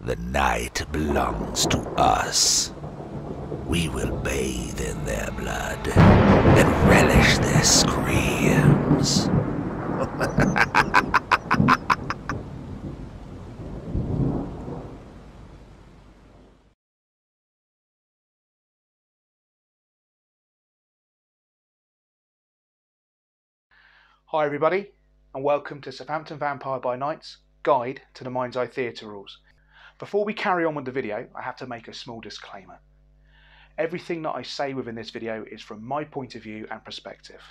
The night belongs to us. We will bathe in their blood and relish their screams. Hi everybody, and welcome to Southampton Vampire by Night's Guide to the Mind's Eye Theatre Rules. Before we carry on with the video, I have to make a small disclaimer. Everything that I say within this video is from my point of view and perspective,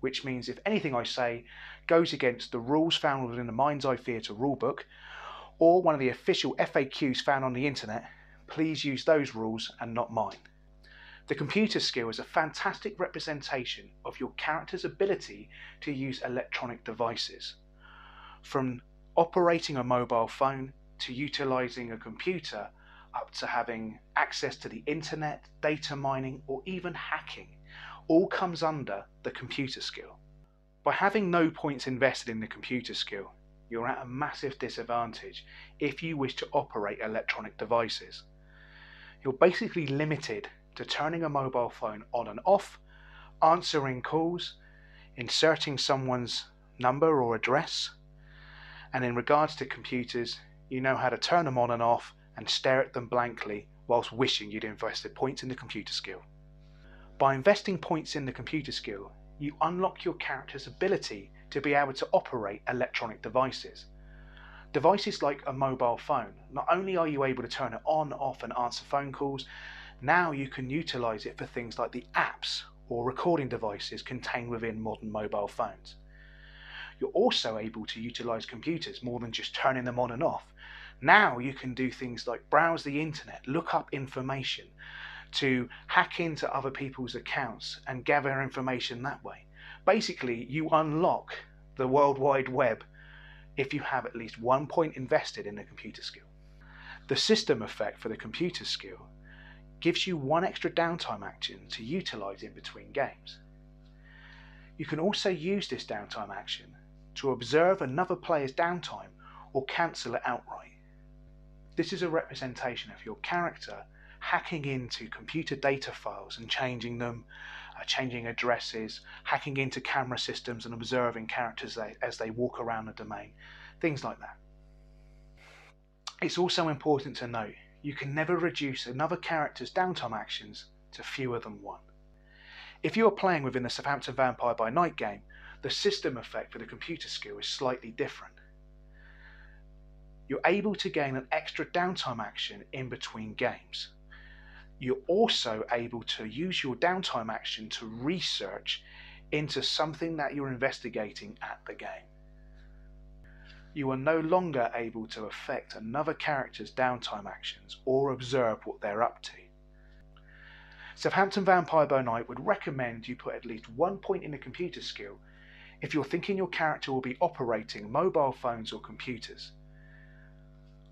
which means if anything I say goes against the rules found within the Mind's Eye Theatre rulebook or one of the official FAQs found on the internet, please use those rules and not mine. The computer skill is a fantastic representation of your character's ability to use electronic devices. From operating a mobile phone to utilising a computer up to having access to the internet, data mining or even hacking, all comes under the computer skill. By having no points invested in the computer skill, you're at a massive disadvantage if you wish to operate electronic devices. You're basically limited to turning a mobile phone on and off, answering calls, inserting someone's number or address, and in regards to computers, you know how to turn them on and off and stare at them blankly whilst wishing you'd invested points in the computer skill. By investing points in the computer skill, you unlock your character's ability to be able to operate electronic devices. Devices like a mobile phone, not only are you able to turn it on, off and answer phone calls, now you can utilise it for things like the apps or recording devices contained within modern mobile phones. You're also able to utilise computers more than just turning them on and off. Now you can do things like browse the internet, look up information, to hack into other people's accounts and gather information that way. Basically, you unlock the World Wide Web if you have at least 1 point invested in the computer skill. The system effect for the computer skill gives you 1 extra downtime action to utilise in between games. You can also use this downtime action to observe another player's downtime or cancel it outright. This is a representation of your character hacking into computer data files and changing them, changing addresses, hacking into camera systems and observing characters as they walk around the domain, things like that. It's also important to note you can never reduce another character's downtime actions to fewer than 1. If you are playing within the Southampton Vampire by Night game, the system effect for the computer skill is slightly different. You're able to gain an extra downtime action in between games. You're also able to use your downtime action to research into something that you're investigating at the game. You are no longer able to affect another character's downtime actions or observe what they're up to. Southampton Vampire by Night would recommend you put at least 1 point in the computer skill if you're thinking your character will be operating mobile phones or computers.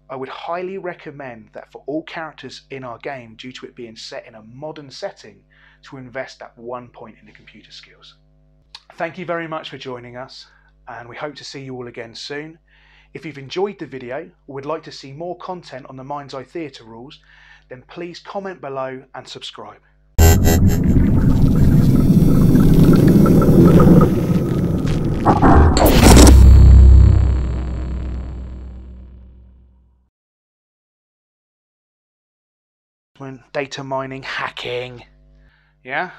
I would highly recommend that for all characters in our game, due to it being set in a modern setting, to invest that 1 point in the computer skills. Thank you very much for joining us, and we hope to see you all again soon. If you've enjoyed the video or would like to see more content on the Mind's Eye Theatre rules, then please comment below and subscribe. Data mining, hacking. Yeah,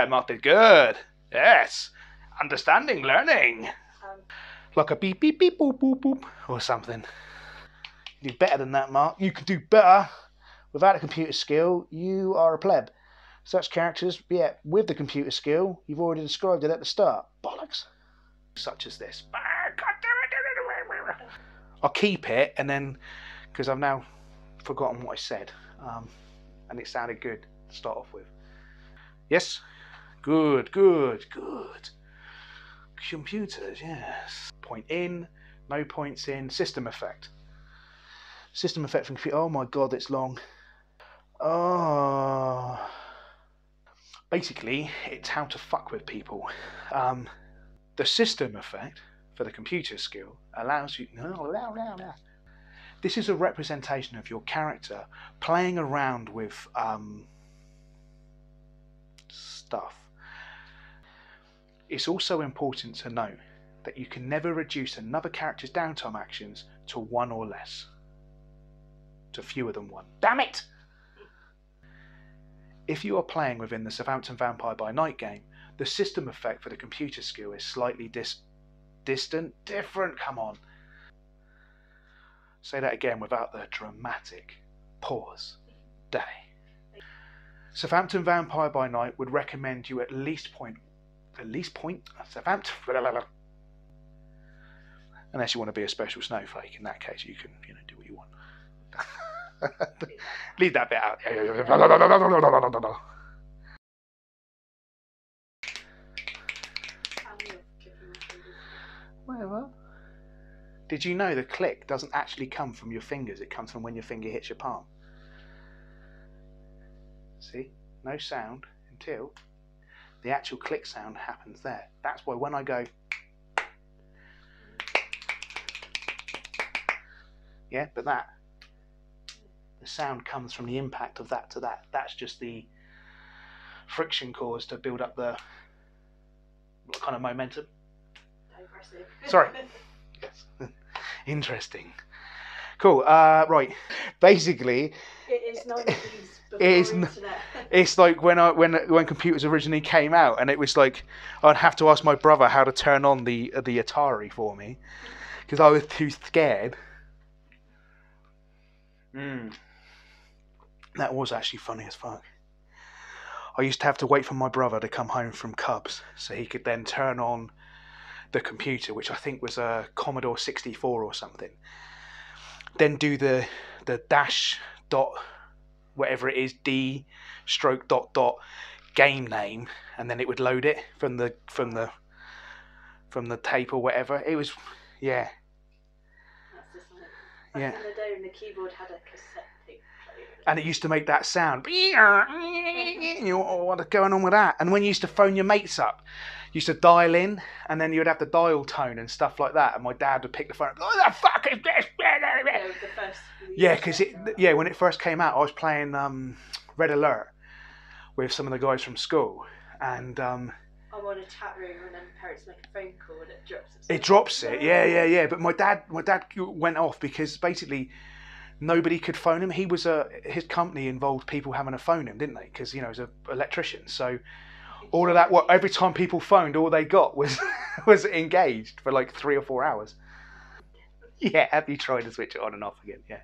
Mark did good. Yes, understanding, learning. Like a beep beep beep boop boop boop or something. You do better than that, Mark. You can do better. Without a computer skill, you are a pleb. Such characters, yeah, with the computer skill, you've already described it at the start. Bollocks. Such as this. I'll keep it, and then, because I've now forgotten what I said, and it sounded good to start off with. Yes? Good. Computers, yes. Point in, no points in, system effect. System effect from computer, oh my god, it's long. Oh. Basically, it's how to fuck with people. The system effect for the computer skill allows you This is a representation of your character playing around with stuff. It's also important to note that you can never reduce another character's downtime actions to 1 or less. To fewer than 1. Damn it! If you are playing within the Southampton Vampire by Night game, the system effect for the computer skill is slightly different, come on. Say that again without the dramatic pause. Day. Southampton Vampire by Night would recommend you at least point Southampton. Unless you want to be a special snowflake, in that case you can, do what you want. Leave that bit out. Whatever. Did you know the click doesn't actually come from your fingers? It comes from when your finger hits your palm. See? No sound until the actual click sound happens there. That's why when I go, yeah, but the sound comes from the impact of that to that. That's just the friction caused to build up the kind of momentum. Digressive. Sorry. Yes. Interesting. Cool. Right. Basically, it is 90s before internet. It's like when computers originally came out, and it was like I'd have to ask my brother how to turn on the Atari for me because I was too scared. That was actually funny as fuck. I used to have to wait for my brother to come home from Cubs so he could then turn on the computer, which I think was a Commodore 64 or something. Then do the dash dot whatever it is, D stroke dot dot game name, and then it would load it from the tape or whatever. It was, yeah. That's just like back in the day when the keyboard had a cassette tape player. And it used to make that sound. You know, what's going on with that? And when you used to phone your mates up, you used to dial in, and then you would have the dial tone and stuff like that. And my dad would pick the phone up. What the fuck is this? Yeah, because when it first came out, I was playing Red Alert with some of the guys from school, and I'm on a chat room, and then parents make a phone call, and it drops it. It drops it, yeah. But my dad went off because basically nobody could phone him. He was his company involved people having to phone him, didn't they? Because he's an electrician, so all of that. Every time people phoned, all they got was was engaged for like 3 or 4 hours. Yeah, have you tried to switch it on and off again? Yeah.